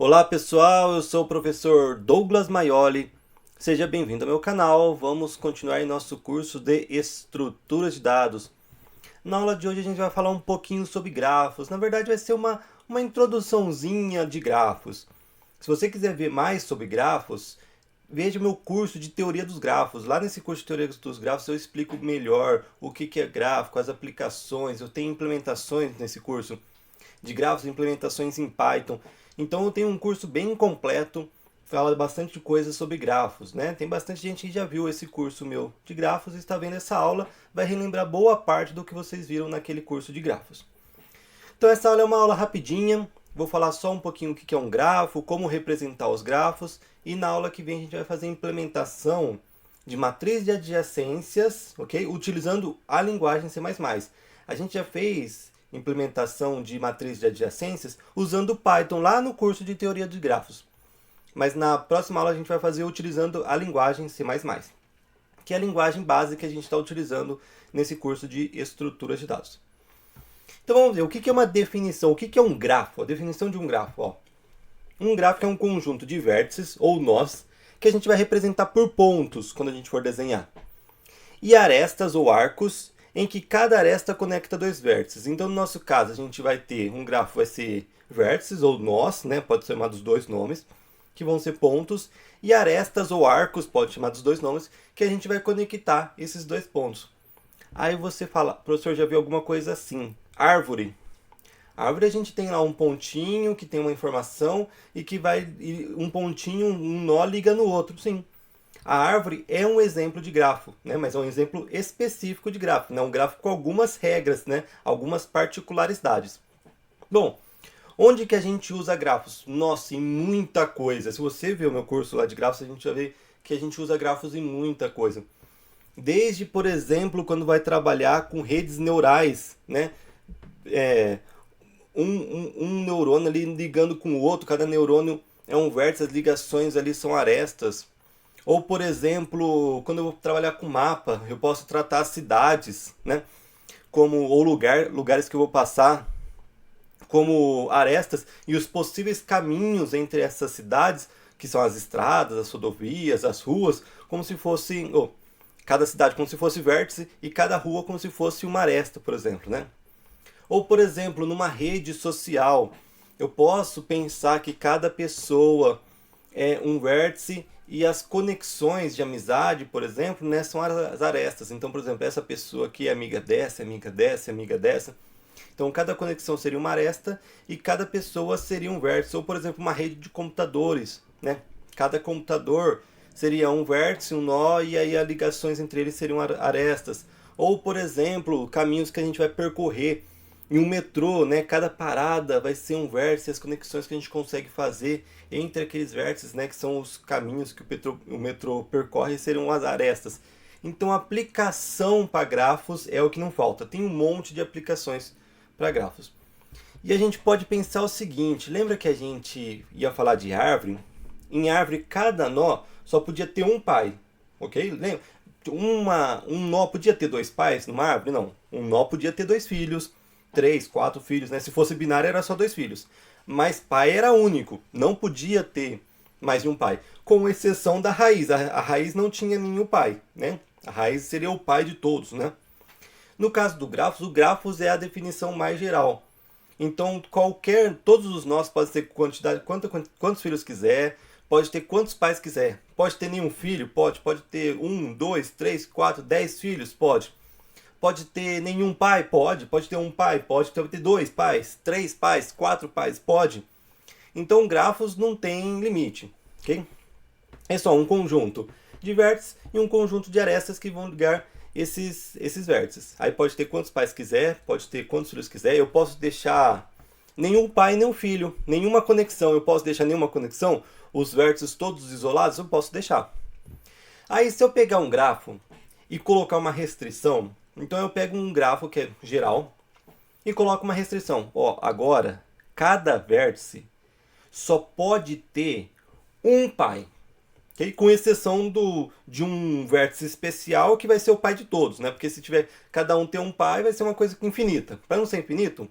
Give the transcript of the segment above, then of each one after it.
Olá pessoal, eu sou o professor Douglas Maioli. Seja bem-vindo ao meu canal. Vamos continuar em nosso curso de estruturas de dados. Na aula de hoje a gente vai falar um pouquinho sobre grafos. Na verdade vai ser uma introduçãozinha de grafos. Se você quiser ver mais sobre grafos, veja meu curso de teoria dos grafos. Lá nesse curso de teoria dos grafos eu explico melhor o que é gráfico, as aplicações. Eu tenho implementações nesse curso de grafos, implementações em Python. Então eu tenho um curso bem completo, fala bastante coisa sobre grafos, né? Tem bastante gente que já viu esse curso meu de grafos e está vendo essa aula, vai relembrar boa parte do que vocês viram naquele curso de grafos. Então essa aula é uma aula rapidinha, vou falar só um pouquinho o que é um grafo, como representar os grafos, e na aula que vem a gente vai fazer a implementação de matriz de adjacências, ok? Utilizando a linguagem C++. A gente já fez implementação de matriz de adjacências usando Python lá no curso de teoria de grafos. Mas na próxima aula a gente vai fazer utilizando a linguagem C++, que é a linguagem base que a gente está utilizando nesse curso de estruturas de dados. Então vamos ver, o que é uma definição? O que é um grafo? A definição de um grafo, ó. Um gráfico é um conjunto de vértices, ou nós, que a gente vai representar por pontos quando a gente for desenhar. E arestas ou arcos, em que cada aresta conecta dois vértices. Então, no nosso caso, a gente vai ter, um grafo vai ser vértices, ou nós, né? Pode ser chamado dos dois nomes, que vão ser pontos. E arestas ou arcos, pode chamar dos dois nomes, que a gente vai conectar esses dois pontos. Aí você fala, professor, já viu alguma coisa assim? Árvore. Árvore a gente tem lá um pontinho que tem uma informação e que vai um pontinho, um nó liga no outro, sim. A árvore é um exemplo de grafo, né? Mas é um exemplo específico de grafo, né? Um grafo com algumas regras, né? Algumas particularidades. Bom, onde que a gente usa grafos? Nossa, em muita coisa. Se você ver o meu curso lá de grafos, a gente vai ver que a gente usa grafos em muita coisa. Desde, por exemplo, quando vai trabalhar com redes neurais, né? Um neurônio ali ligando com o outro, cada neurônio é um vértice, as ligações ali são arestas. Ou, por exemplo, quando eu vou trabalhar com mapa, eu posso tratar cidades, né? Ou lugares que eu vou passar, como arestas e os possíveis caminhos entre essas cidades, que são as estradas, as rodovias, as ruas, como se fosse, cada cidade como se fosse vértice e cada rua como se fosse uma aresta, por exemplo, né? Ou, por exemplo, numa rede social, eu posso pensar que cada pessoa é um vértice e as conexões de amizade, por exemplo, né, são as arestas. Então, por exemplo, essa pessoa aqui é amiga dessa, amiga dessa, amiga dessa. Então, cada conexão seria uma aresta e cada pessoa seria um vértice. Ou, por exemplo, uma rede de computadores, né? Cada computador seria um vértice, um nó, e aí as ligações entre eles seriam arestas. Ou, por exemplo, caminhos que a gente vai percorrer. Em um metrô, né, cada parada vai ser um vértice, as conexões que a gente consegue fazer entre aqueles vértices, né, que são os caminhos que o metrô percorre, seriam as arestas. Então, a aplicação para grafos é o que não falta. Tem um monte de aplicações para grafos. E a gente pode pensar o seguinte, lembra que a gente ia falar de árvore? Em árvore, cada nó só podia ter um pai, ok? Lembra? Um nó podia ter dois pais numa árvore? Não. Um nó podia ter dois filhos, 3, 4 filhos, né? Se fosse binário era só 2 filhos. Mas pai era único, não podia ter mais de um pai. Com exceção da raiz. A raiz não tinha nenhum pai, né? A raiz seria o pai de todos, né? No caso do grafos, o grafos é a definição mais geral. Então, todos os nós podem ter quantos filhos quiser, pode ter quantos pais quiser. Pode ter nenhum filho? Pode ter 1, 2, 3, 4, 10 filhos? Pode. Pode ter nenhum pai? Pode ter um pai, pode ter 2 pais, 3 pais, 4 pais, pode. Então grafos não tem limite, ok? É só um conjunto de vértices e um conjunto de arestas que vão ligar esses vértices. Aí pode ter quantos pais quiser, pode ter quantos filhos quiser. Eu posso deixar nenhum pai, nenhum filho, nenhuma conexão. Eu posso deixar nenhuma conexão, os vértices todos isolados, eu posso deixar. Aí se eu pegar um grafo e colocar uma restrição, então eu pego um grafo que é geral e coloco uma restrição. Agora, cada vértice só pode ter um pai. Okay? Com exceção de um vértice especial que vai ser o pai de todos. Né? Porque se tiver cada um ter um pai, vai ser uma coisa infinita. Para não ser infinito,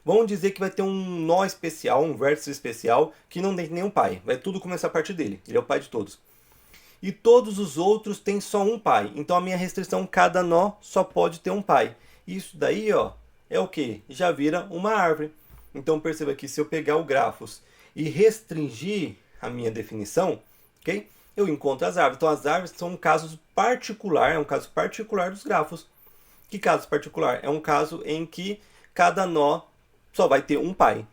Vamos dizer que vai ter um nó especial, um vértice especial, que não tem nenhum pai. Vai tudo começar a partir dele. Ele é o pai de todos. E todos os outros têm só um pai. Então a minha restrição, cada nó só pode ter um pai. Isso daí, ó, é o que? Já vira uma árvore. Então perceba que se eu pegar o grafos e restringir a minha definição, ok? Eu encontro as árvores. Então as árvores são um caso particular, é um caso particular dos grafos. Que caso particular? É um caso em que cada nó só vai ter um pai,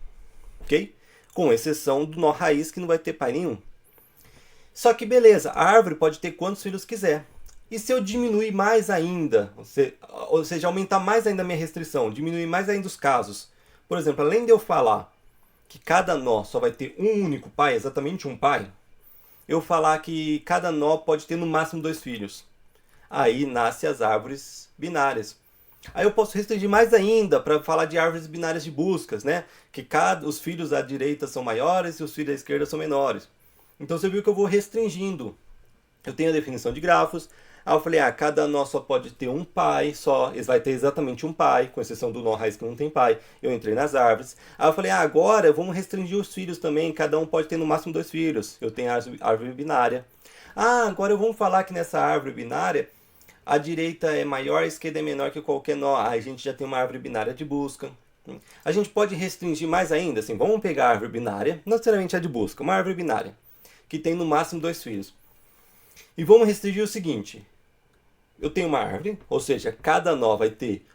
ok? Com exceção do nó raiz, que não vai ter pai nenhum. Só que beleza, a árvore pode ter quantos filhos quiser. E se eu diminuir mais ainda, ou seja, aumentar mais ainda a minha restrição, diminuir mais ainda os casos. Por exemplo, além de eu falar que cada nó só vai ter um único pai, exatamente um pai, eu falar que cada nó pode ter no máximo 2 filhos. Aí nascem as árvores binárias. Aí eu posso restringir mais ainda para falar de árvores binárias de buscas, né? Que os filhos da direita são maiores e os filhos da esquerda são menores. Então você viu que eu vou restringindo. Eu tenho a definição de grafos. Aí eu falei, cada nó só pode ter um pai, só vai ter exatamente um pai, com exceção do nó raiz que não tem pai. Eu entrei nas árvores. Aí eu falei, agora vamos restringir os filhos também, cada um pode ter no máximo 2 filhos. Eu tenho a árvore binária. Agora vamos falar que nessa árvore binária a direita é maior, a esquerda é menor que qualquer nó. Aí a gente já tem uma árvore binária de busca. A gente pode restringir mais ainda, assim, vamos pegar a árvore binária, não necessariamente a de busca, uma árvore binária, que tem no máximo 2 filhos. E vamos restringir o seguinte, eu tenho uma árvore, ou seja, cada nó vai ter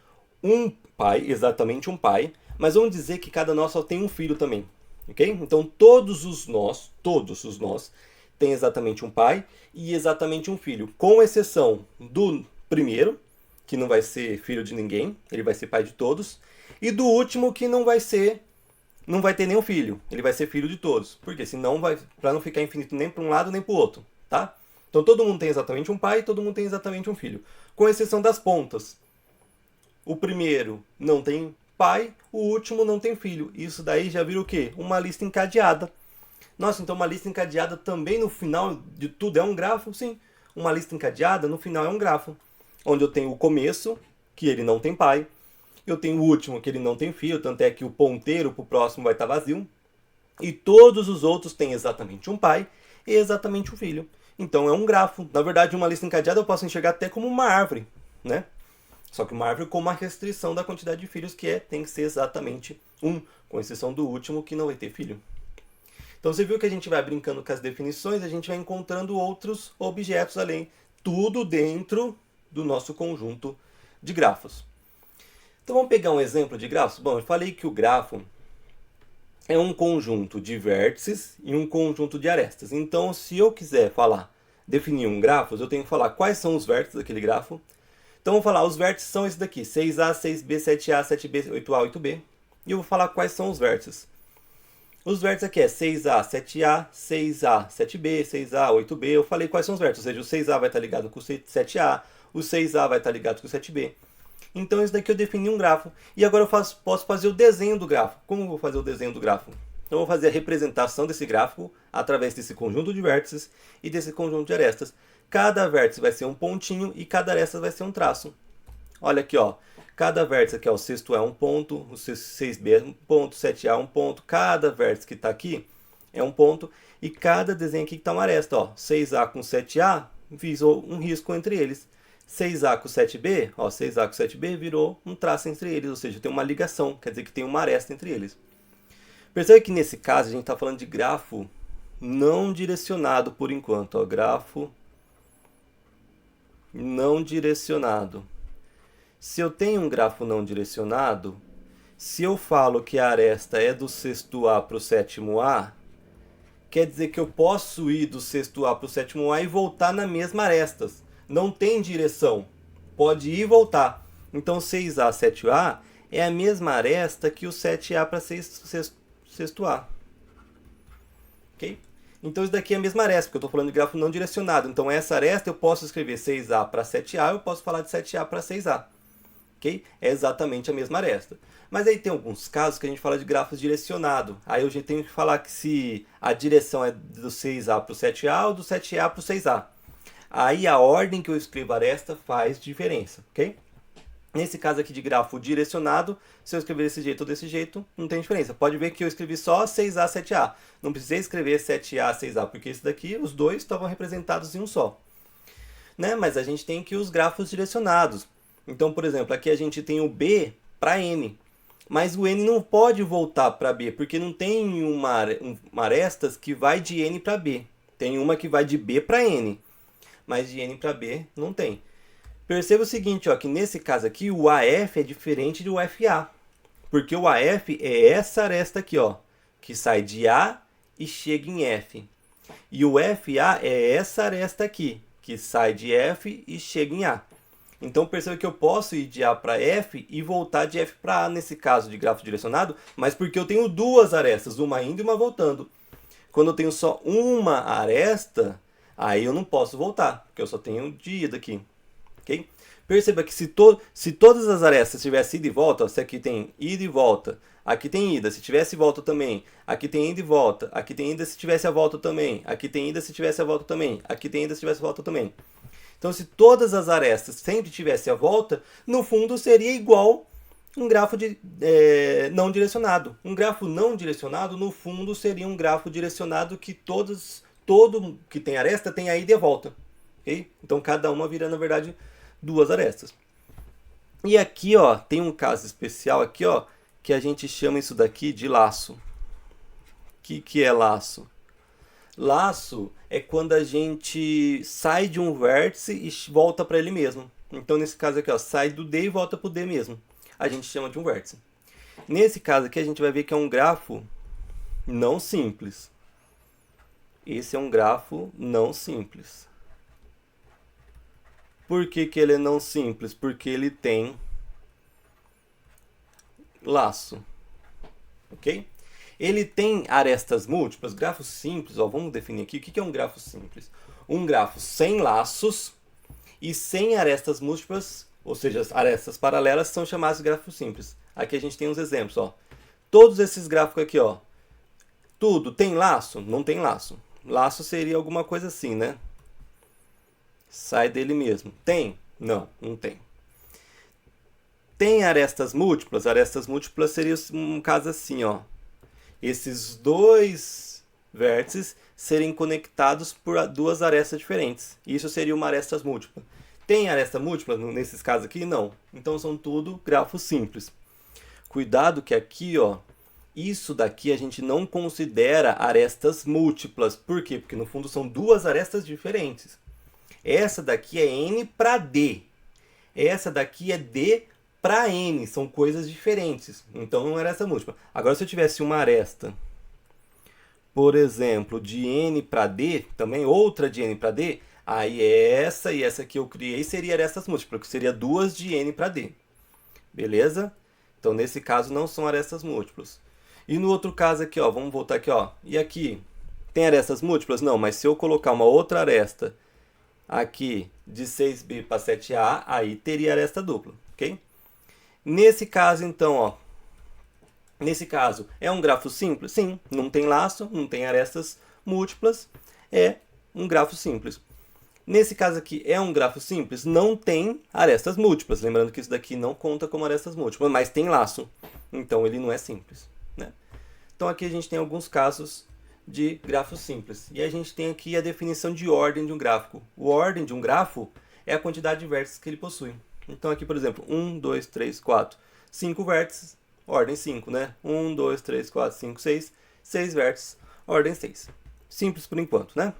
um pai, exatamente um pai, mas vamos dizer que cada nó só tem um filho também, ok? Então todos os nós têm exatamente um pai e exatamente um filho, com exceção do primeiro, que não vai ser filho de ninguém, ele vai ser pai de todos, e do último que não vai ter nenhum filho, ele vai ser filho de todos, porque senão para não ficar infinito nem para um lado nem para o outro, tá? Então todo mundo tem exatamente um pai e todo mundo tem exatamente um filho, com exceção das pontas. O primeiro não tem pai, o último não tem filho. Isso daí já vira o quê? Uma lista encadeada. Nossa, então uma lista encadeada também no final de tudo é um grafo? Sim, uma lista encadeada no final é um grafo, onde eu tenho o começo, que ele não tem pai, eu tenho o último, que ele não tem filho, tanto é que o ponteiro para o próximo vai estar vazio, e todos os outros têm exatamente um pai e exatamente um filho. Então é um grafo. Na verdade, uma lista encadeada eu posso enxergar até como uma árvore, né? Só que uma árvore com uma restrição da quantidade de filhos, que tem que ser exatamente um, com exceção do último, que não vai ter filho. Então você viu que a gente vai brincando com as definições, a gente vai encontrando outros objetos além, tudo dentro do nosso conjunto de grafos. Então vamos pegar um exemplo de grafos? Bom, eu falei que o grafo é um conjunto de vértices e um conjunto de arestas. Então, se eu quiser definir um grafo, eu tenho que falar quais são os vértices daquele grafo. Então, vamos falar, os vértices são esses daqui, 6A, 6B, 7A, 7B, 8A, 8B. E eu vou falar quais são os vértices. Os vértices aqui é 6A, 7A, 6A, 7B, 6A, 8B. Eu falei quais são os vértices, ou seja, o 6A vai estar ligado com o 7A, o 6A vai estar ligado com o 7B. Então, isso daqui eu defini um grafo. E agora eu posso fazer o desenho do grafo. Como eu vou fazer o desenho do grafo? Então, eu vou fazer a representação desse gráfico através desse conjunto de vértices e desse conjunto de arestas. Cada vértice vai ser um pontinho e cada aresta vai ser um traço. Olha aqui, ó. Cada vértice aqui, ó, o sexto é um ponto, o 6B é um ponto, o 7A é um ponto. Cada vértice que está aqui é um ponto. E cada desenho aqui que está uma aresta, ó. 6A com 7A, fiz um risco entre eles. 6A com 7B, ó, 6A com 7B virou um traço entre eles, ou seja, tem uma ligação, quer dizer que tem uma aresta entre eles. Percebe que nesse caso a gente está falando de grafo não direcionado por enquanto, ó, grafo não direcionado. Se eu tenho um grafo não direcionado, se eu falo que a aresta é do sexto A para o sétimo A, quer dizer que eu posso ir do sexto A para o sétimo A e voltar na mesma aresta. Não tem direção, pode ir e voltar. Então 6A, 7A é a mesma aresta que o 7A para sexto A. Ok? Então isso daqui é a mesma aresta, porque eu estou falando de grafo não direcionado. Então essa aresta eu posso escrever 6A para 7A, eu posso falar de 7A para 6A. Okay? É exatamente a mesma aresta. Mas aí tem alguns casos que a gente fala de grafos direcionado. Aí eu já tenho que falar que se a direção é do 6A para o 7A ou do 7A para o 6A. Aí a ordem que eu escrevo a aresta faz diferença, ok? Nesse caso aqui de grafo direcionado, se eu escrever desse jeito ou desse jeito, não tem diferença. Pode ver que eu escrevi só 6A, 7A. Não precisei escrever 7A, 6A, porque esse daqui, os dois estavam representados em um só. Né? Mas a gente tem aqui os grafos direcionados. Então, por exemplo, aqui a gente tem o B para N. Mas o N não pode voltar para B, porque não tem uma arestas que vai de N para B. Tem uma que vai de B para N, mas de N para B não tem. Perceba o seguinte, ó, que nesse caso aqui o AF é diferente do FA. Porque o AF é essa aresta aqui, ó, que sai de A e chega em F. E o FA é essa aresta aqui, que sai de F e chega em A. Então perceba que eu posso ir de A para F e voltar de F para A nesse caso de grafo direcionado, mas porque eu tenho duas arestas, uma indo e uma voltando. Quando eu tenho só uma aresta, aí eu não posso voltar, porque eu só tenho de ida aqui. Okay? Perceba que se todas as arestas tivessem ida e volta, ó, se aqui tem ida e volta, aqui tem ida, se tivesse volta também, aqui tem ida e volta, aqui tem ida se tivesse a volta também, aqui tem ida se tivesse a volta também, aqui tem ida se tivesse a volta também. Então, se todas as arestas sempre tivessem a volta, no fundo seria igual um grafo não direcionado. Um grafo não direcionado, no fundo, seria um grafo direcionado que todo que tem aresta tem a ida e a volta. Okay? Então, cada uma vira, na verdade, duas arestas. E aqui, ó, tem um caso especial aqui, ó, que a gente chama isso daqui de laço. O que é laço? Laço é quando a gente sai de um vértice e volta para ele mesmo. Então, nesse caso aqui, ó, sai do D e volta para o D mesmo. A gente chama de um vértice. Nesse caso aqui, a gente vai ver que é um grafo não simples. Esse é um grafo não simples. Por que ele é não simples? Porque ele tem laço. Ok? Ele tem arestas múltiplas, grafos simples, ó, vamos definir aqui o que é um grafo simples. Um grafo sem laços e sem arestas múltiplas, ou seja, as arestas paralelas são chamados de grafos simples. Aqui a gente tem uns exemplos, ó. Todos esses gráficos aqui, ó. Tudo tem laço? Não tem laço. Laço seria alguma coisa assim, né? Sai dele mesmo. Tem? Não, não tem. Tem arestas múltiplas? Arestas múltiplas seria um caso assim, ó. Esses dois vértices serem conectados por duas arestas diferentes. Isso seria uma aresta múltipla. Tem aresta múltipla nesses casos aqui? Não. Então são tudo grafos simples. Cuidado que aqui, ó, isso daqui a gente não considera arestas múltiplas. Por quê? Porque no fundo são duas arestas diferentes. Essa daqui é N para D. Essa daqui é D para N, são coisas diferentes. Então não é aresta múltipla. Agora, se eu tivesse uma aresta, por exemplo, de N para D, também outra de N para D, aí essa e essa que eu criei seria arestas múltiplas, que seria duas de N para D. Beleza? Então, nesse caso, não são arestas múltiplas. E no outro caso aqui, ó, vamos voltar aqui, ó. E aqui, tem arestas múltiplas? Não, mas se eu colocar uma outra aresta aqui de 6B para 7A, aí teria aresta dupla, ok? Nesse caso, então, ó, nesse caso, é um grafo simples? Sim, não tem laço, não tem arestas múltiplas, é um grafo simples. Nesse caso aqui, é um grafo simples? Não tem arestas múltiplas, lembrando que isso daqui não conta como arestas múltiplas, mas tem laço, então ele não é simples, né? Então aqui a gente tem alguns casos de grafos simples. E a gente tem aqui a definição de ordem de um gráfico. A ordem de um grafo é a quantidade de vértices que ele possui. Então aqui, por exemplo, 1, 2, 3, 4, 5 vértices, ordem 5, né? 1, 2, 3, 4, 5, 6, 6 vértices, ordem 6. Simples por enquanto, né?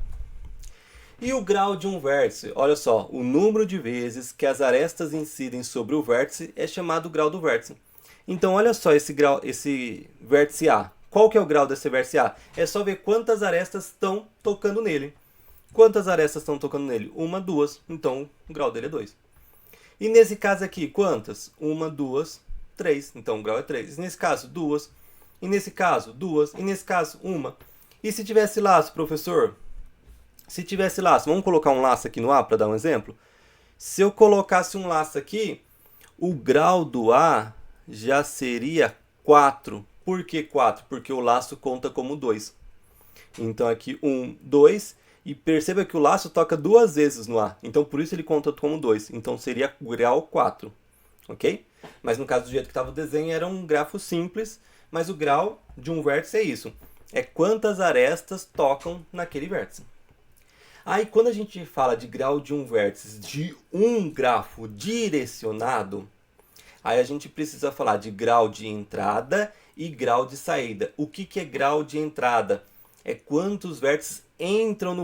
E o grau de um vértice? Olha só, o número de vezes que as arestas incidem sobre o vértice é chamado grau do vértice. Então olha só esse vértice A. Qual que é o grau desse vértice A? É só ver quantas arestas estão tocando nele. Quantas arestas estão tocando nele? 1, 2. Então o grau dele é 2. E nesse caso aqui, quantas? 1, 2, 3. Então o grau é 3. E nesse caso, 2. E nesse caso, 2. E nesse caso, 1. E se tivesse laço, professor? Se tivesse laço, vamos colocar um laço aqui no A para dar um exemplo? Se eu colocasse um laço aqui, o grau do A já seria 4. Por que 4? Porque o laço conta como 2. Então aqui 1, 2. E perceba que o laço toca duas vezes no A. Então por isso ele conta como 2. Então seria grau 4. ok? Mas no caso do jeito que estava o desenho era um grafo simples, mas o grau de um vértice é isso. É quantas arestas tocam naquele vértice. Aí quando a gente fala de grau de um vértice de um grafo direcionado, aí a gente precisa falar de grau de entrada e grau de saída. O que é grau de entrada? É quantos vértices entram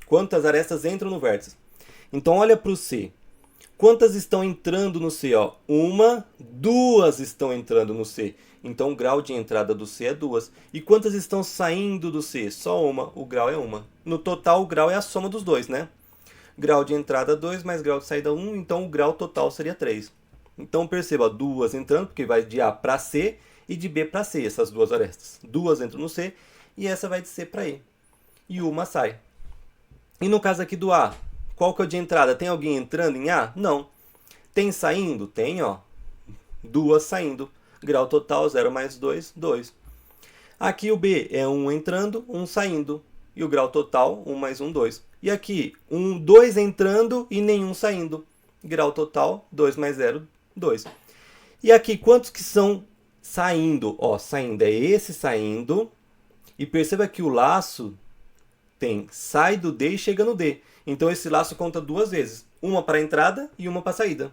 quantas arestas entram no vértice. Então olha para o C. Quantas estão entrando no C? Ó? Uma, duas estão entrando no C. Então o grau de entrada do C é 2. E quantas estão saindo do C? Só uma. O grau é uma. No total, o grau é a soma dos dois, né? Grau de entrada 2 mais grau de saída 1. Então o grau total seria 3. Então perceba, duas entrando, porque vai de A para C e de B para C, essas duas arestas. Duas entram no C e essa vai de C para E. E uma sai. E no caso aqui do A, qual que é o de entrada? Tem alguém entrando em A? Não. Tem saindo? Tem, ó. Duas saindo. Grau total 0 mais 2, 2. Aqui o B é 1 entrando, 1 saindo. E o grau total, 1 mais 1, 2. E aqui, 2 entrando e nenhum saindo. Grau total, 2 mais 0, 2. E aqui, quantos que são saindo? Ó, saindo é esse saindo. E perceba que o laço tem sai do D e chega no D. Então esse laço conta duas vezes. Uma para a entrada e uma para a saída.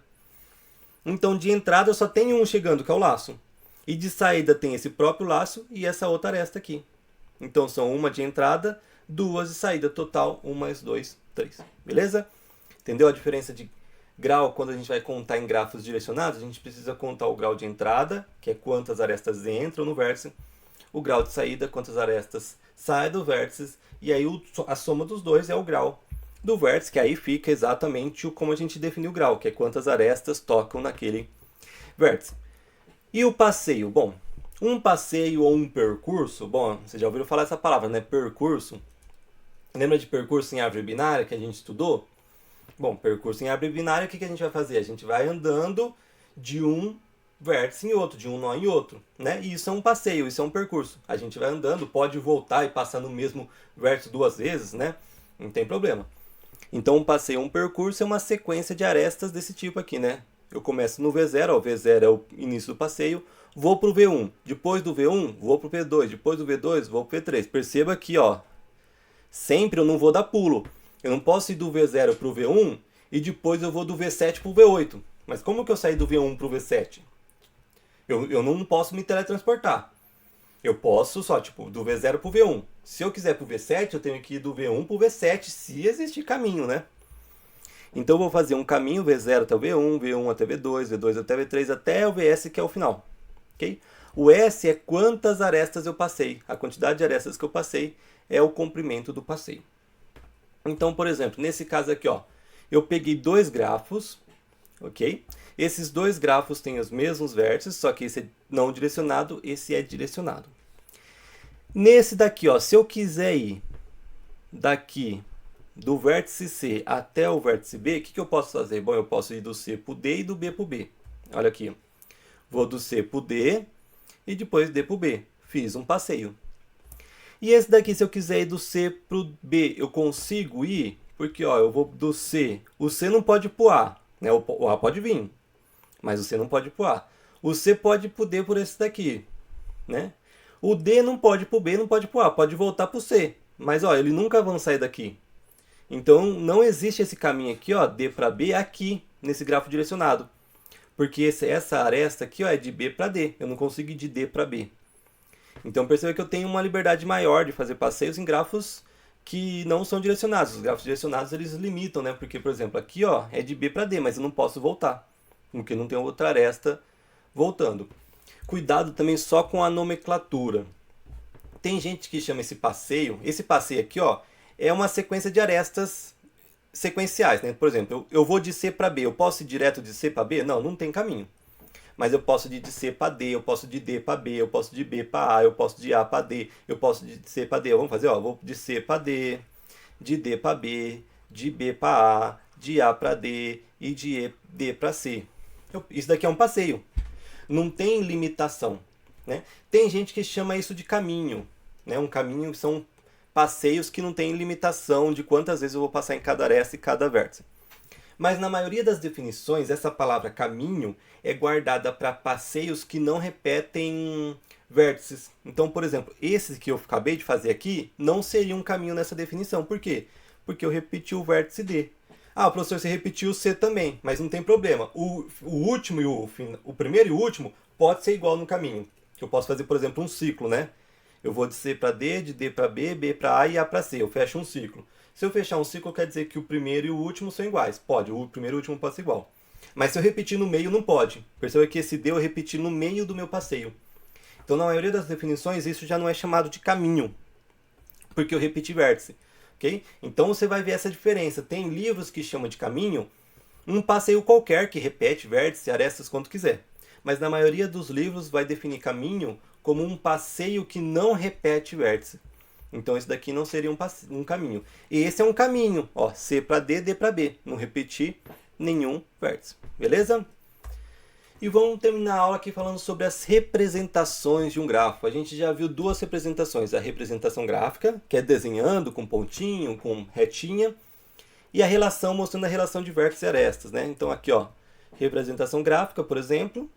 Então de entrada só tem um chegando, que é o laço. E de saída tem esse próprio laço e essa outra aresta aqui. Então são uma de entrada, duas de saída. Total, 1 mais 2, 3. Beleza? Entendeu a diferença de grau quando a gente vai contar em grafos direcionados? A gente precisa contar o grau de entrada, que é quantas arestas entram no vértice. O grau de saída, quantas arestas saem do vértice. E aí a soma dos dois é o grau do vértice, que aí fica exatamente como a gente definiu o grau, que é quantas arestas tocam naquele vértice. E o passeio? Bom, um passeio ou um percurso, bom, vocês já ouviram falar essa palavra, né? Percurso. Lembra de percurso em árvore binária que a gente estudou? Bom, percurso em árvore binária, o que a gente vai fazer? A gente vai andando de um vértice em outro, de um nó em outro, né? E isso é um passeio, isso é um percurso. A gente vai andando, pode voltar e passar no mesmo vértice duas vezes, né? Não tem problema. Então, um passeio, um percurso é uma sequência de arestas desse tipo aqui, né? Eu começo no V0, ó, o V0 é o início do passeio, vou para o V1. Depois do V1, vou para o V2. Depois do V2, vou para o V3. Perceba aqui, ó, sempre eu não vou dar pulo. Eu não posso ir do V0 para o V1 e depois eu vou do V7 para o V8. Mas como que eu saí do V1 para o V7? Eu não posso me teletransportar. Eu posso só, tipo, do V0 para o V1. Se eu quiser para o V7, eu tenho que ir do V1 para o V7, se existir caminho, né? Então eu vou fazer um caminho V0 até o V1, V1 até V2, V2 até V3, até o VS, que é o final. Okay? O S é quantas arestas eu passei. A quantidade de arestas que eu passei é o comprimento do passeio. Então, por exemplo, nesse caso aqui, ó, eu peguei dois grafos, ok? Esses dois grafos têm os mesmos vértices, só que esse é não direcionado, esse é direcionado. Nesse daqui, ó, se eu quiser ir daqui do vértice C até o vértice B, o que eu posso fazer? Bom, eu posso ir do C para o D e do B para o B. Olha aqui, vou do C para o D e depois D para o B. Fiz um passeio. E esse daqui, se eu quiser ir do C para o B, eu consigo ir? Porque ó, eu vou do C. O C não pode ir para o A, né? O A pode vir, mas o C não pode ir para o A. O C pode ir para o D por esse daqui, né? O D não pode ir para o B, não pode ir para o A, pode voltar para o C. Mas ó, ele nunca vai sair daqui. Então não existe esse caminho aqui, ó, D para B, aqui, nesse grafo direcionado. Porque essa aresta aqui, ó, é de B para D. Eu não consigo ir de D para B. Então perceba que eu tenho uma liberdade maior de fazer passeios em grafos que não são direcionados. Os grafos direcionados eles limitam, né? Porque, por exemplo, aqui ó, é de B para D, mas eu não posso voltar, porque não tem outra aresta voltando. Cuidado também só com a nomenclatura. Tem gente que chama esse passeio aqui ó, é uma sequência de arestas sequenciais, né? Por exemplo, eu vou de C para B, eu posso ir direto de C para B? Não, não tem caminho. Mas eu posso ir de C para D, eu posso de D para B, eu posso de B para A, eu posso de A para D, eu posso de C para D. Vamos fazer, ó, vou de C para D, de D para B, de B para A, de A para D e de D para C. Isso daqui é um passeio. Não tem limitação, né? Tem gente que chama isso de caminho, né? Um caminho são passeios que não tem limitação de quantas vezes eu vou passar em cada aresta e cada vértice. Mas na maioria das definições, essa palavra caminho é guardada para passeios que não repetem vértices. Então, por exemplo, esse que eu acabei de fazer aqui não seria um caminho nessa definição. Por quê? Porque eu repeti o vértice D. Ah, professor, você repetiu o C também, mas não tem problema. O último e o primeiro e o último pode ser igual no caminho. Eu posso fazer, por exemplo, um ciclo, né? Eu vou de C para D, de D para B, B para A e A para C. Eu fecho um ciclo. Se eu fechar um ciclo, quer dizer que o primeiro e o último são iguais. Pode, o primeiro e o último pode ser igual. Mas se eu repetir no meio, não pode. Perceba que esse D eu repeti no meio do meu passeio. Então, na maioria das definições, isso já não é chamado de caminho, porque eu repeti vértice. Okay? Então, você vai ver essa diferença. Tem livros que chamam de caminho um passeio qualquer que repete vértice, arestas, quanto quiser. Mas na maioria dos livros vai definir caminho como um passeio que não repete vértice. Então, esse daqui não seria um caminho. E esse é um caminho. Ó, C para D, D para B. Não repetir nenhum vértice. Beleza? E vamos terminar a aula aqui falando sobre as representações de um grafo. A gente já viu duas representações. A representação gráfica, que é desenhando com pontinho, com retinha. E a relação, mostrando a relação de vértices e arestas, né? Então aqui, ó, representação gráfica, por exemplo.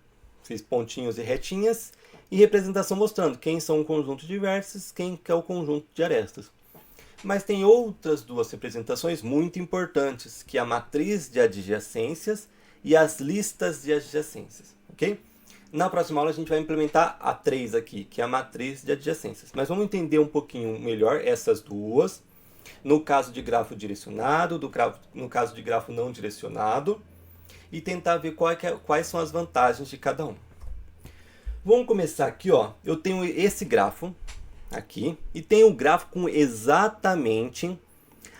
Fiz pontinhos e retinhas. E representação mostrando quem são o conjunto de vértices, quem é o conjunto de arestas. Mas tem outras duas representações muito importantes, que é a matriz de adjacências e as listas de adjacências, ok? Na próxima aula a gente vai implementar a 3 aqui, que é a matriz de adjacências. Mas vamos entender um pouquinho melhor essas duas, no caso de grafo direcionado, no caso de grafo não direcionado, e tentar ver quais são as vantagens de cada um. Vamos começar aqui, ó. Eu tenho esse grafo aqui e tenho o grafo com exatamente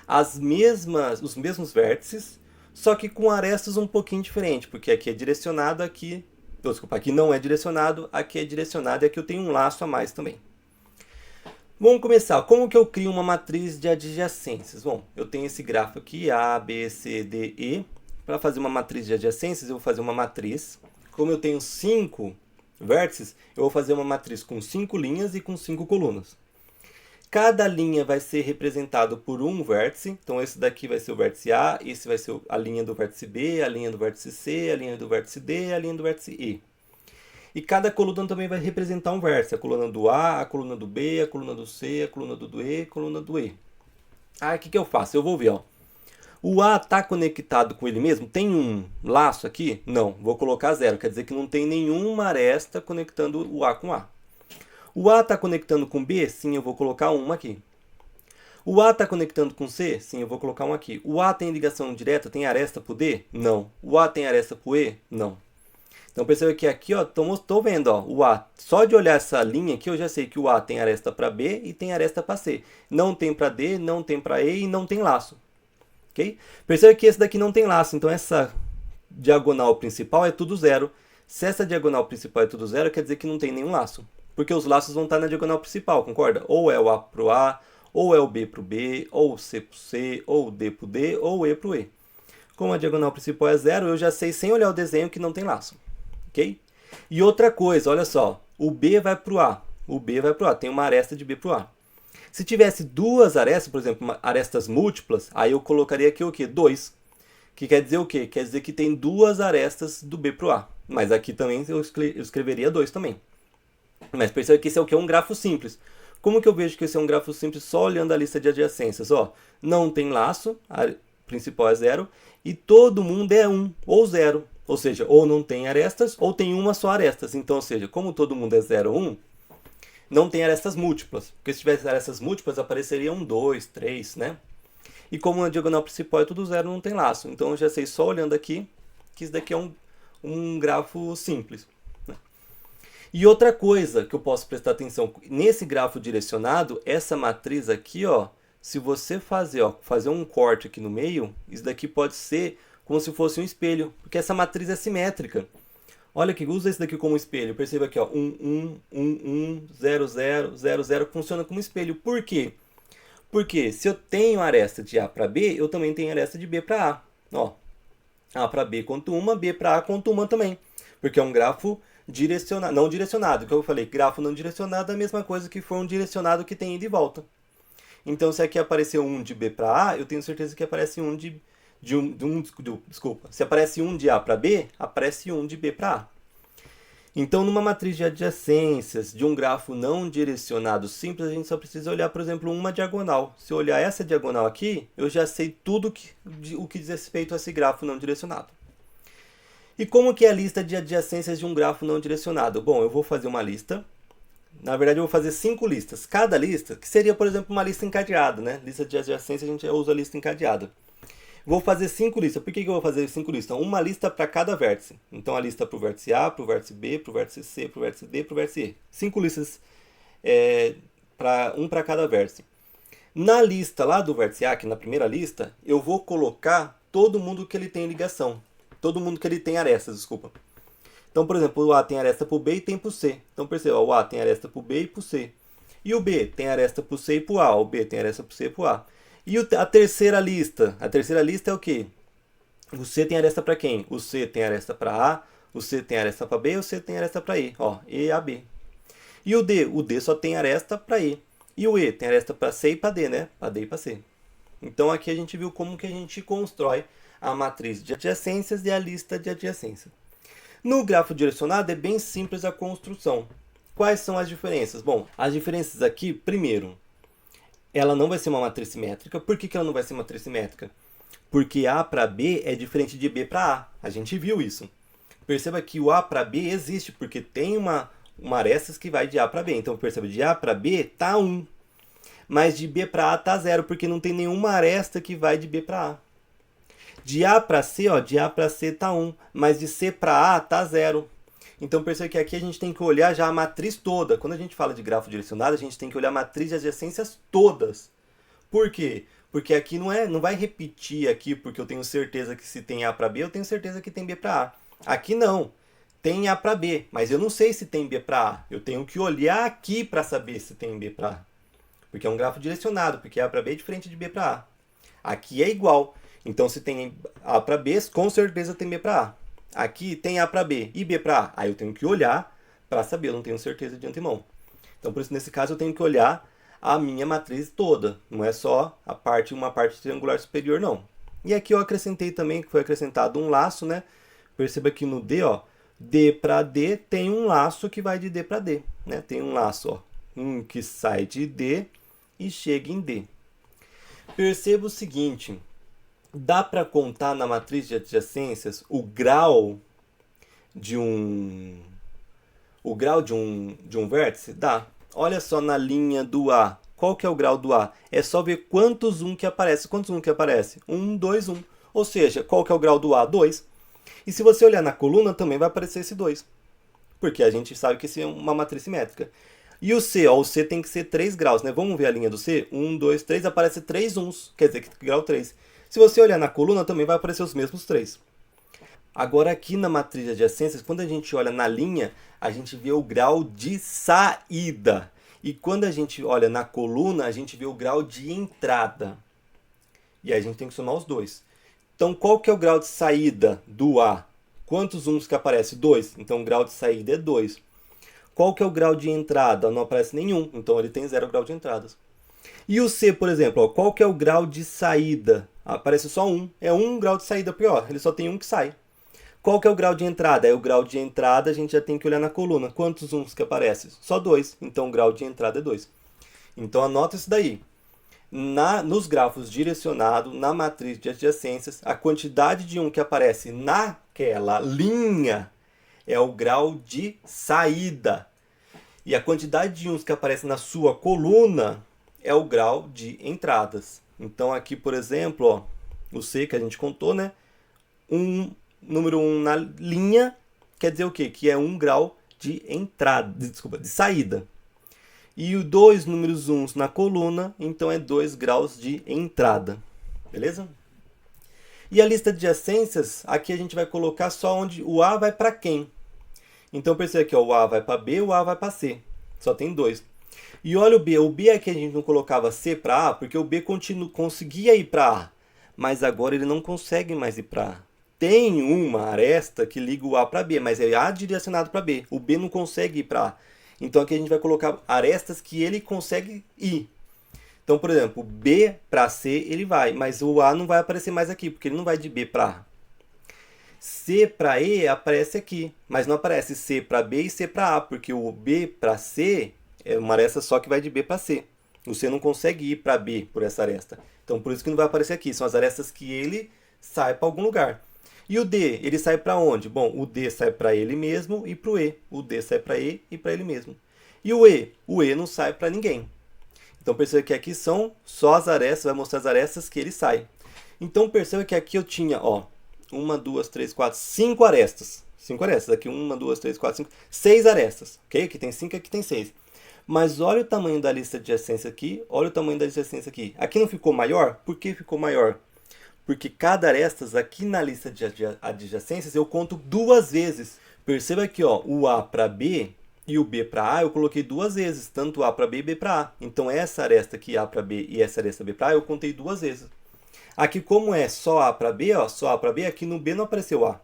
os mesmos vértices, só que com arestas um pouquinho diferente, porque aqui é direcionado, aqui não é direcionado, aqui é direcionado e aqui eu tenho um laço a mais também. Vamos começar. Como que eu crio uma matriz de adjacências? Bom, eu tenho esse grafo aqui, A, B, C, D, E. Para fazer uma matriz de adjacências, eu vou fazer uma matriz. Como eu tenho 5 vértices, eu vou fazer uma matriz com 5 linhas e com 5 colunas. Cada linha vai ser representada por um vértice. Então, esse daqui vai ser o vértice A, esse vai ser a linha do vértice B, a linha do vértice C, a linha do vértice D, a linha do vértice E. E cada coluna também vai representar um vértice. A coluna do A, a coluna do B, a coluna do C, a coluna do E, a coluna do E. Aí, o que eu faço? Eu vou ver, ó. O A está conectado com ele mesmo? Tem um laço aqui? Não, vou colocar 0. Quer dizer que não tem nenhuma aresta conectando o A com A. O A está conectando com B? Sim, eu vou colocar uma aqui. O A está conectando com C? Sim, eu vou colocar um aqui. O A tem ligação direta? Tem aresta para o D? Não. O A tem aresta para o E? Não. Então perceba que aqui, ó, estou vendo, ó, o A. Só de olhar essa linha aqui, eu já sei que o A tem aresta para B e tem aresta para C. Não tem para D, não tem para E e não tem laço. Okay? Perceba que esse daqui não tem laço, então essa diagonal principal é tudo 0. Se essa diagonal principal é tudo 0, quer dizer que não tem nenhum laço. Porque os laços vão estar na diagonal principal, concorda? Ou é o A para o A, ou é o B para o B, ou o C para o C, ou o D para o D, ou o E para o E. Como a diagonal principal é 0, eu já sei sem olhar o desenho que não tem laço. Ok? E outra coisa, olha só, o B vai para o A, o B vai para o A, tem uma aresta de B para o A. Se tivesse duas arestas, por exemplo, arestas múltiplas, aí eu colocaria aqui o quê? 2. Que quer dizer o quê? Quer dizer que tem duas arestas do B para o A. Mas aqui também eu escreveria 2 também. Mas perceba que esse é o quê? Um grafo simples. Como que eu vejo que esse é um grafo simples só olhando a lista de adjacências? Ó, não tem laço, a principal é 0, e todo mundo é 1 ou 0. Ou seja, ou não tem arestas, ou tem uma só arestas. Então, ou seja, como todo mundo é 0 ou 1, não tem arestas múltiplas. Porque se tivesse arestas múltiplas, apareceria 1, 2, 3, né? E como a diagonal principal é tudo 0, não tem laço. Então eu já sei só olhando aqui que isso daqui é um grafo simples. Né? E outra coisa que eu posso prestar atenção, nesse grafo direcionado, essa matriz aqui, ó, se você fazer um corte aqui no meio, isso daqui pode ser como se fosse um espelho, porque essa matriz é simétrica. Olha aqui, usa esse daqui como espelho. Perceba aqui, ó, 1, 1, 1, 1, 0, 0, 0, 0, funciona como espelho. Por quê? Porque se eu tenho aresta de A para B, eu também tenho aresta de B para A. Ó, A para B conta uma, B para A conta uma também. Porque é um grafo direcionado, não direcionado. Que eu falei, grafo não direcionado é a mesma coisa que for um direcionado que tem ida e volta. Então, se aqui aparecer um de B para A, eu tenho certeza que aparece um de desculpa, se aparece 1 de A para B, aparece 1 de B para A. Então, numa matriz de adjacências de um grafo não direcionado simples, a gente só precisa olhar, por exemplo, uma diagonal. Se eu olhar essa diagonal aqui, eu já sei tudo o que diz respeito a esse grafo não direcionado. E como que é a lista de adjacências de um grafo não direcionado? Bom, eu vou fazer uma lista. Na verdade, eu vou fazer 5 listas. Cada lista, que seria, por exemplo, uma lista encadeada, né? Lista de adjacências, a gente já usa a lista encadeada. Vou fazer 5 listas. Por que eu vou fazer 5 listas? Uma lista para cada vértice. Então, a lista para o vértice A, para o vértice B, para o vértice C, para o vértice D, para o vértice E. 5 listas, um para cada vértice. Na lista lá do vértice A, aqui na primeira lista, eu vou colocar todo mundo que ele tem ligação. Todo mundo que ele tem arestas, desculpa. Então, por exemplo, o A tem aresta para o B e tem para o C. Então, perceba, o A tem aresta para o B e para o C. E o B tem aresta para o C e para o A. O B tem aresta para o C e para o A. E a terceira lista? A terceira lista é o quê? O C tem aresta para quem? O C tem aresta para A, o C tem aresta para B, o C tem aresta para E. Ó, E, A, B. E o D? O D só tem aresta para E. E o E tem aresta para C e para D, né? Para D e para C. Então, aqui a gente viu como que a gente constrói a matriz de adjacências e a lista de adjacências. No grafo direcionado é bem simples a construção. Quais são as diferenças? Bom, as diferenças aqui, primeiro, ela não vai ser uma matriz simétrica. Por que ela não vai ser uma matriz simétrica? Porque A para B é diferente de B para A. A gente viu isso. Perceba que o A para B existe, porque tem uma arestas que vai de A para B. Então, perceba, de A para B está 1. Mas de B para A está 0, porque não tem nenhuma aresta que vai de B para A. De A para C, ó, de A para C está 1, mas de C para A está 0. Então, perceba que aqui a gente tem que olhar já a matriz toda. Quando a gente fala de grafo direcionado, a gente tem que olhar a matriz de adjacências todas. Por quê? Porque aqui não vai repetir aqui, porque eu tenho certeza que se tem A para B, eu tenho certeza que tem B para A. Aqui não. Tem A para B, mas eu não sei se tem B para A. Eu tenho que olhar aqui para saber se tem B para A. Porque é um grafo direcionado, porque A para B é diferente de B para A. Aqui é igual. Então, se tem A para B, com certeza tem B para A. Aqui tem A para B e B para A. Aí eu tenho que olhar para saber, eu não tenho certeza de antemão. Então, por isso, nesse caso, eu tenho que olhar a minha matriz toda. Não é só uma parte triangular superior, não. E aqui eu acrescentei também, que foi acrescentado um laço, né? Perceba que no D, ó, D para D tem um laço que vai de D para D. Né? Tem um laço, ó, um que sai de D e chega em D. Perceba o seguinte... Dá para contar na matriz de adjacências o grau de um vértice? Dá. Olha só na linha do A. Qual que é o grau do A? É só ver quantos 1 que aparece. Quantos 1 que aparece? 1, 2, 1. Ou seja, qual que é o grau do A? 2. E se você olhar na coluna, também vai aparecer esse 2. Porque a gente sabe que isso é uma matriz simétrica. E o C? Ó, o C tem que ser 3 graus, né? Vamos ver a linha do C? 1, 2, 3, aparece 3 uns. Quer dizer que grau 3. Se você olhar na coluna, também vai aparecer os mesmos 3. Agora, aqui na matriz de adjacências, quando a gente olha na linha, a gente vê o grau de saída. E quando a gente olha na coluna, a gente vê o grau de entrada. E aí a gente tem que somar os dois. Então, qual que é o grau de saída do A? Quantos uns que aparece? 2. Então, o grau de saída é 2. Qual que é o grau de entrada? Não aparece nenhum. Então, ele tem 0 grau de entradas. E o C, por exemplo, ó, qual que é o grau de saída? Aparece só 1. É 1 grau de saída pior. Ele só tem um que sai. Qual que é o grau de entrada? É o grau de entrada, a gente já tem que olhar na coluna. Quantos uns que aparecem? Só 2. Então, o grau de entrada é 2. Então, anota isso daí. Nos grafos direcionados, na matriz de adjacências, a quantidade de 1 que aparece naquela linha é o grau de saída. E a quantidade de 1 que aparece na sua coluna é o grau de entradas. Então, aqui, por exemplo, ó, o C que a gente contou, né? Número 1 na linha quer dizer o quê? Que é 1 grau de entrada, de saída. E o 2 números 1 na coluna, então é 2 graus de entrada. Beleza? E a lista de adjacências, aqui a gente vai colocar só onde o A vai para quem. Então, perceba aqui, ó, o A vai para B, o A vai para C. Só tem 2. E olha o B. O B aqui a gente não colocava C para A, porque o B conseguia ir para A. Mas agora ele não consegue mais ir para A. Tem uma aresta que liga o A para B, mas é A direcionado para B. O B não consegue ir para A. Então aqui a gente vai colocar arestas que ele consegue ir. Então, por exemplo, B para C ele vai, mas o A não vai aparecer mais aqui, porque ele não vai de B para A. C para E aparece aqui, mas não aparece C para B e C para A, porque o B para C é uma aresta só que vai de B para C. O C não consegue ir para B por essa aresta. Então, por isso que não vai aparecer aqui. São as arestas que ele sai para algum lugar. E o D, ele sai para onde? Bom, o D sai para ele mesmo e para o E. O D sai para E e para ele mesmo. E o E? O E não sai para ninguém. Então, perceba que aqui são só as arestas, vai mostrar as arestas que ele sai. Então, perceba que aqui eu tinha, ó, 1, 2, 3, 4, 5 arestas. 5 arestas. Aqui 1, 2, 3, 4, 5, 6 arestas. Ok? Aqui tem 5, aqui tem 6. Mas olha o tamanho da lista de adjacência aqui, olha o tamanho da adjacência aqui. Aqui não ficou maior? Por que ficou maior? Porque cada arestas aqui na lista de adjacências eu conto duas vezes. Perceba aqui, ó, o A para B e o B para A eu coloquei duas vezes, tanto A para B e B para A. Então essa aresta aqui A para B e essa aresta B para A eu contei duas vezes. Aqui como é só A para B, ó, só A para B, aqui no B não apareceu A.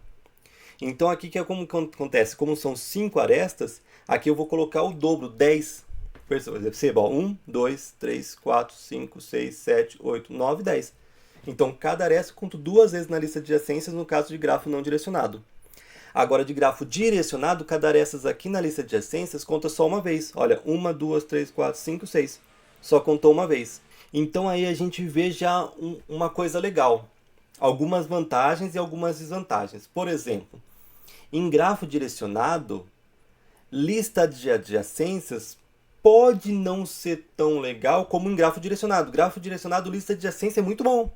Então aqui que é como acontece, como são 5 arestas, aqui eu vou colocar o dobro, 10. Perceba, ó, 1, 2, 3, 4, 5, 6, 7, 8, 9, 10. Então cada aresta eu conto duas vezes na lista de adjacências no caso de grafo não direcionado. Agora de grafo direcionado, cada aresta aqui na lista de adjacências conta só uma vez. Olha, 1, 2, 3, 4, 5, 6. Só contou uma vez. Então aí a gente vê já uma coisa legal. Algumas vantagens e algumas desvantagens. Por exemplo, em grafo direcionado, lista de adjacências pode não ser tão legal como em grafo direcionado. Grafo direcionado, lista de adjacência é muito bom.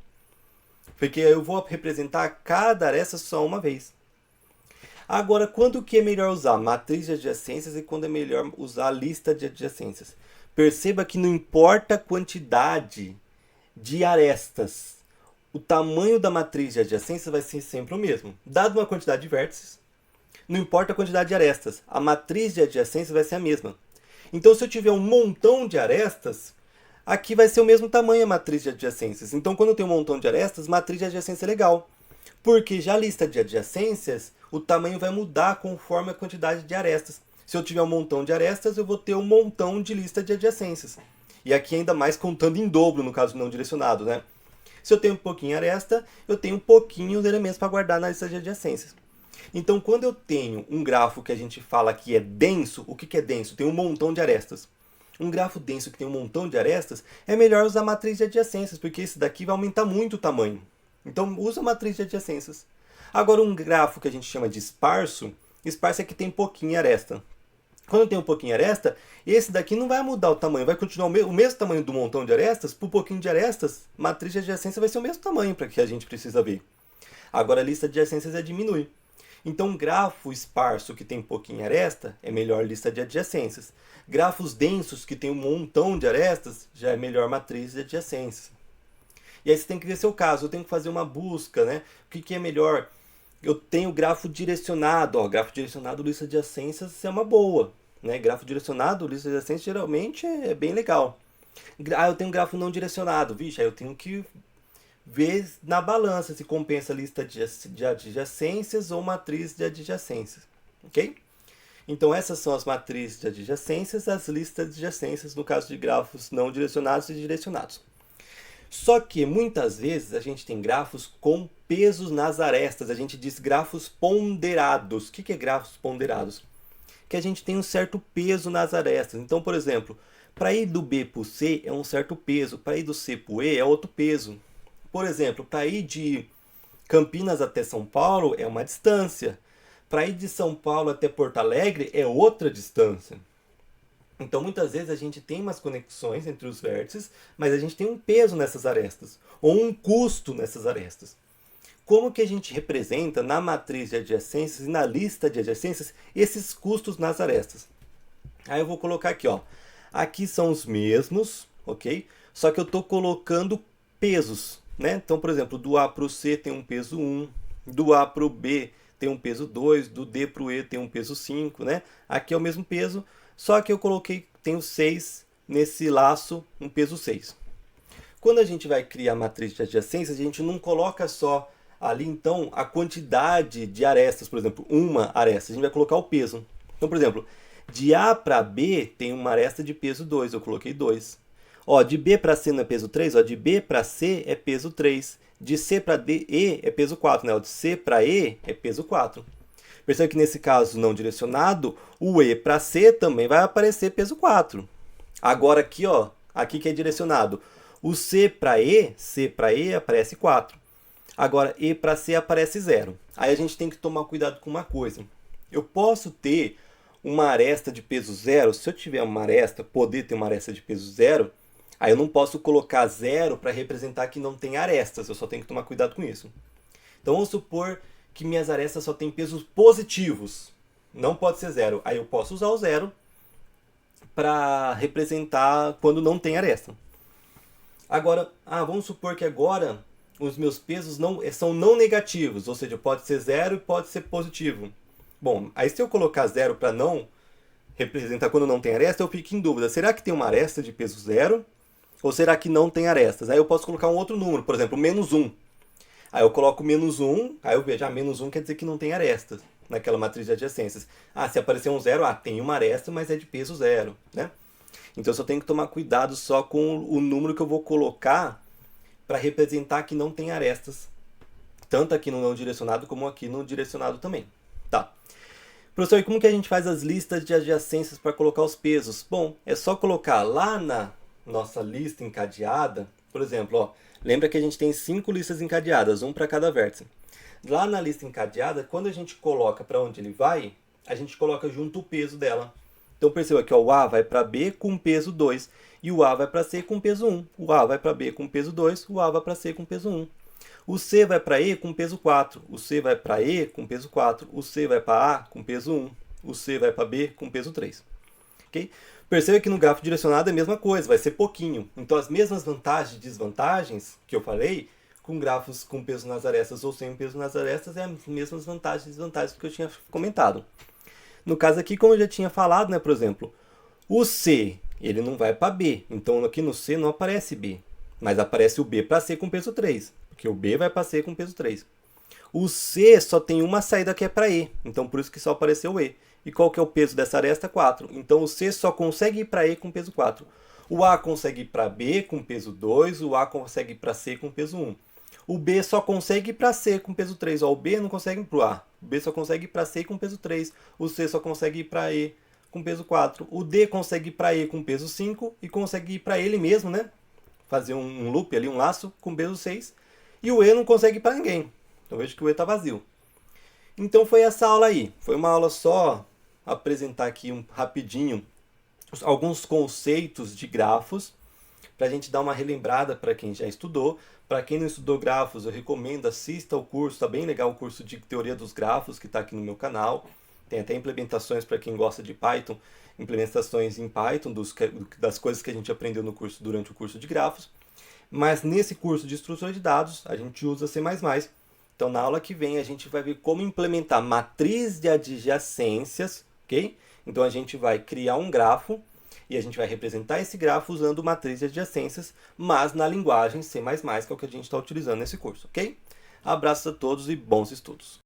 Porque eu vou representar cada aresta só uma vez. Agora, quando que é melhor usar matriz de adjacências e quando é melhor usar a lista de adjacências? Perceba que não importa a quantidade de arestas, o tamanho da matriz de adjacências vai ser sempre o mesmo. Dado uma quantidade de vértices, não importa a quantidade de arestas, a matriz de adjacências vai ser a mesma. Então, se eu tiver um montão de arestas, aqui vai ser o mesmo tamanho a matriz de adjacências. Então, quando eu tenho um montão de arestas, matriz de adjacência é legal. Porque já a lista de adjacências, o tamanho vai mudar conforme a quantidade de arestas. Se eu tiver um montão de arestas, eu vou ter um montão de lista de adjacências. E aqui ainda mais contando em dobro, no caso não direcionado, né? Se eu tenho um pouquinho aresta, eu tenho um pouquinho de elementos para guardar na lista de adjacências. Então, quando eu tenho um grafo que a gente fala que é denso, o que é denso? Tem um montão de arestas. Um grafo denso que tem um montão de arestas, é melhor usar a matriz de adjacências, porque esse daqui vai aumentar muito o tamanho. Então, usa a matriz de adjacências. Agora, um grafo que a gente chama de esparso, esparso é que tem pouquinho aresta. Quando tem um pouquinho aresta, esse daqui não vai mudar o tamanho, vai continuar o mesmo tamanho do montão de arestas, por pouquinho de arestas, matriz de adjacência vai ser o mesmo tamanho para que a gente precisa ver. Agora, a lista de adjacências é diminui. Então, um grafo esparso que tem pouquinho aresta é melhor lista de adjacências. Grafos densos que tem um montão de arestas já é melhor matriz de adjacências. E aí você tem que ver seu caso. Eu tenho que fazer uma busca, né? O que é melhor? Eu tenho grafo direcionado. Ó, grafo direcionado, lista de adjacências é uma boa. Né? Grafo direcionado, lista de adjacências geralmente é bem legal. Ah, eu tenho grafo não direcionado. Vixe, aí eu tenho que ver na balança se compensa a lista de adjacências ou matriz de adjacências. Ok? Então essas são as matrizes de adjacências, as listas de adjacências no caso de grafos não direcionados e direcionados. Só que muitas vezes a gente tem grafos com pesos nas arestas, a gente diz grafos ponderados. O que é grafos ponderados? Que a gente tem um certo peso nas arestas. Então, por exemplo, para ir do B para o C é um certo peso, para ir do C para o E é outro peso. Por exemplo, para ir de Campinas até São Paulo é uma distância. Para ir de São Paulo até Porto Alegre é outra distância. Então, muitas vezes a gente tem umas conexões entre os vértices, mas a gente tem um peso nessas arestas, ou um custo nessas arestas. Como que a gente representa na matriz de adjacências e na lista de adjacências esses custos nas arestas? Aí eu vou colocar aqui, ó. Aqui são os mesmos, ok? Só que eu estou colocando pesos, né? Então, por exemplo, do A para o C tem um peso 1, do A para o B tem um peso 2, do D para o E tem um peso 5, né? Aqui é o mesmo peso, só que eu coloquei, tenho 6 nesse laço, um peso 6. Quando a gente vai criar a matriz de adjacências, a gente não coloca só ali, então, a quantidade de arestas, por exemplo, uma aresta, a gente vai colocar o peso. Então, por exemplo, de A para B tem uma aresta de peso 2, eu coloquei 2. Ó, de B para C não é peso 3, ó, de B para C é peso 3. De C para E é peso 4, né? Ó, de C para E é peso 4. Percebe que nesse caso não direcionado, o E para C também vai aparecer peso 4. Agora aqui, ó, aqui que é direcionado, o C para E aparece 4. Agora, E para C aparece 0. Aí a gente tem que tomar cuidado com uma coisa. Eu posso ter uma aresta de peso 0, se eu tiver uma aresta, poder ter uma aresta de peso 0, aí eu não posso colocar 0 para representar que não tem arestas, eu só tenho que tomar cuidado com isso. Então vamos supor que minhas arestas só têm pesos positivos, não pode ser 0. Aí eu posso usar o 0 para representar quando não tem aresta. Agora, vamos supor que agora os meus pesos são não negativos, ou seja, pode ser 0 e pode ser positivo. Bom, aí se eu colocar 0 para não representar quando não tem aresta, eu fico em dúvida. Será que tem uma aresta de peso 0? Ou será que não tem arestas? Aí eu posso colocar um outro número, por exemplo, menos 1. Aí eu coloco menos 1, aí eu vejo, menos 1 quer dizer que não tem arestas naquela matriz de adjacências. Se aparecer um 0, tem uma aresta, mas é de peso 0, né? Então eu só tenho que tomar cuidado só com o número que eu vou colocar para representar que não tem arestas, tanto aqui no não direcionado como aqui no direcionado também. Tá. Professor, e como que a gente faz as listas de adjacências para colocar os pesos? Bom, é só colocar lá na nossa lista encadeada, por exemplo, ó, lembra que a gente tem 5 listas encadeadas, um para cada vértice. Lá na lista encadeada, quando a gente coloca para onde ele vai, a gente coloca junto o peso dela. Então perceba que ó, o A vai para B com peso 2 e o A vai para C com peso 1. O A vai para B com peso 2, o A vai para C com peso 1. O C vai para E com peso 4, o C vai para E com peso 4, o C vai para A com peso 1, o C vai para B com peso 3. Okay? Perceba que no grafo direcionado é a mesma coisa, vai ser pouquinho. Então as mesmas vantagens e desvantagens que eu falei, com grafos com peso nas arestas ou sem peso nas arestas, é as mesmas vantagens e desvantagens que eu tinha comentado. No caso aqui, como eu já tinha falado, né, por exemplo, o C, ele não vai para B, então aqui no C não aparece B, mas aparece o B para C com peso 3, porque o B vai para C com peso 3. O C só tem uma saída que é para E, então por isso que só apareceu o E. E qual que é o peso dessa aresta? 4. Então o C só consegue ir para E com peso 4. O A consegue ir para B com peso 2, o A consegue ir para C com peso 1. O B só consegue ir para C com peso 3. Ó, o B não consegue ir para o A. O B só consegue ir para C com peso 3. O C só consegue ir para E com peso 4. O D consegue ir para E com peso 5 e consegue ir para ele mesmo, né? Fazer um loop ali, um laço com peso 6. E o E não consegue ir para ninguém. Então vejo que o E está vazio. Então foi essa aula aí. Foi uma aula só apresentar aqui rapidinho alguns conceitos de grafos para a gente dar uma relembrada para quem já estudou. Para quem não estudou grafos, eu recomendo, assista ao curso, está bem legal o curso de teoria dos grafos que está aqui no meu canal. Tem até implementações para quem gosta de Python, implementações em Python das coisas que a gente aprendeu no curso durante o curso de grafos. Mas nesse curso de estrutura de dados, a gente usa C++. Então na aula que vem a gente vai ver como implementar matriz de adjacências, ok? Então a gente vai criar um grafo e a gente vai representar esse grafo usando matriz de adjacências, mas na linguagem C++, que é o que a gente está utilizando nesse curso, ok? Abraços a todos e bons estudos!